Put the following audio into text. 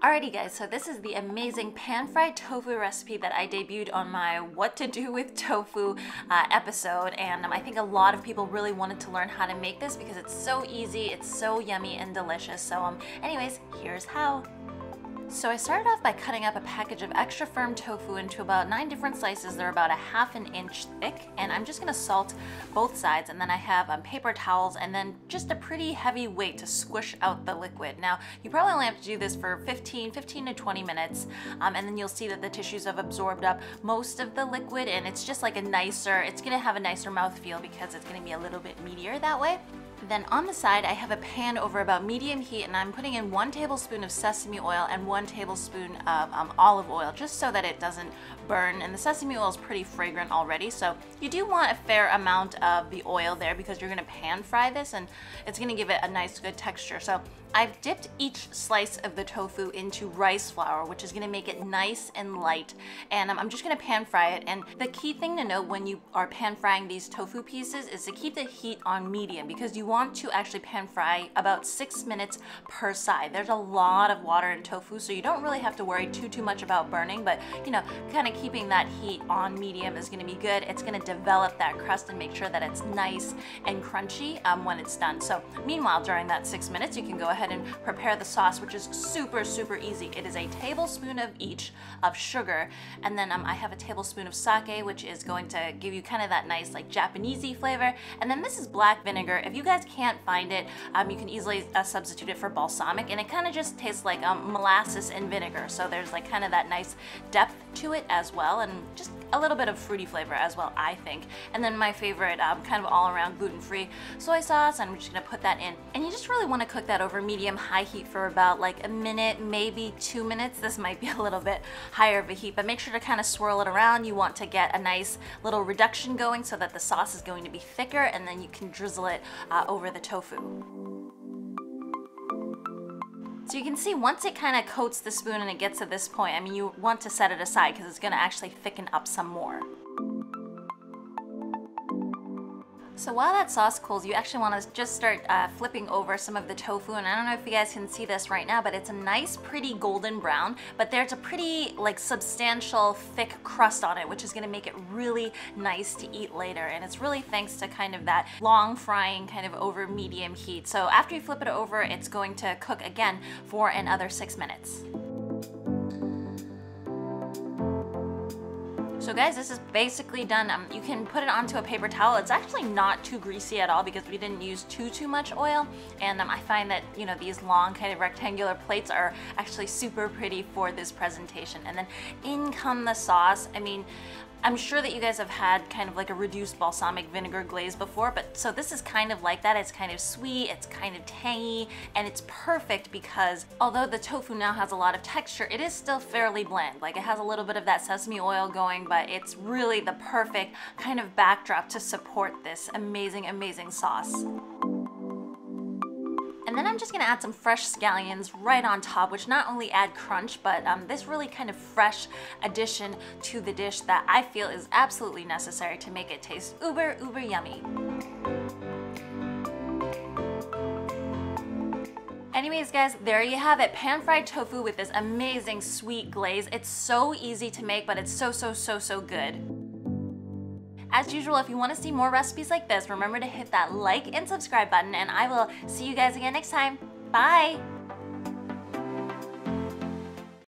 Alrighty guys, so this is the amazing pan-fried tofu recipe that I debuted on my What to Do with Tofu episode, and I think a lot of people really wanted to learn how to make this because it's so easy, it's so yummy and delicious. So anyways, here's how. So I started off by cutting up a package of extra firm tofu into about 9 different slices. They're about 1/2 inch thick, and I'm just gonna salt both sides, and then I have paper towels and then just a pretty heavy weight to squish out the liquid. Now, you probably only have to do this for 15 to 20 minutes, and then you'll see that the tissues have absorbed up most of the liquid, and it's just like it's gonna have a nicer mouthfeel because it's gonna be a little bit meatier that way. Then on the side, I have a pan over about medium heat, and I'm putting in 1 tablespoon of sesame oil and 1 tablespoon of olive oil, just so that it doesn't burn. And the sesame oil is pretty fragrant already, so you do want a fair amount of the oil there because you're gonna pan fry this, and it's gonna give it a nice good texture. So I've dipped each slice of the tofu into rice flour, which is gonna make it nice and light. And I'm just gonna pan fry it. And the key thing to note when you are pan frying these tofu pieces is to keep the heat on medium, because you want to actually pan fry about 6 minutes per side. There's a lot of water in tofu, so you don't really have to worry too much about burning, but you know, kind of keeping that heat on medium is gonna be good. It's gonna develop that crust and make sure that it's nice and crunchy when it's done. So meanwhile, during that 6 minutes, you can go ahead and prepare the sauce, which is super easy. It is a tablespoon of each of sugar, and then I have a tablespoon of sake, which is going to give you kind of that nice like Japanesey flavor. And then this is black vinegar. If you guys can't find it, you can easily substitute it for balsamic, and it kind of just tastes like molasses and vinegar. So there's like kind of that nice depth to it as well, and just a little bit of fruity flavor as well, I think. And then my favorite kind of all-around gluten-free soy sauce, and I'm just gonna put that in. And you just really want to cook that over medium-high heat for about like a minute, maybe 2 minutes. This might be a little bit higher of a heat, but make sure to kind of swirl it around. You want to get a nice little reduction going so that the sauce is going to be thicker, and then you can drizzle it over the tofu. So you can see once it kind of coats the spoon and it gets to this point, I mean, you want to set it aside because it's going to actually thicken up some more. So while that sauce cools, you actually want to just start flipping over some of the tofu, and I don't know if you guys can see this right now, but it's a nice pretty golden brown, but there's a pretty like substantial thick crust on it, which is going to make it really nice to eat later. And it's really thanks to kind of that long frying kind of over medium heat. So after you flip it over, it's going to cook again for another 6 minutes. So guys, this is basically done. You can put it onto a paper towel. It's actually not too greasy at all because we didn't use too much oil. And I find that, you know, these long kind of rectangular plates are actually super pretty for this presentation. And then in come the sauce. I mean, I'm sure that you guys have had kind of like a reduced balsamic vinegar glaze before, but so this is kind of like that. It's kind of sweet, it's kind of tangy, and it's perfect because although the tofu now has a lot of texture, it is still fairly bland. Like it has a little bit of that sesame oil going, but it's really the perfect kind of backdrop to support this amazing sauce. And then I'm just gonna add some fresh scallions right on top, which not only add crunch, but this really kind of fresh addition to the dish that I feel is absolutely necessary to make it taste uber yummy. Anyways guys, there you have it, pan-fried tofu with this amazing sweet glaze. It's so easy to make, but it's so good. As usual, if you want to see more recipes like this, remember to hit that like and subscribe button, and I will see you guys again next time. Bye!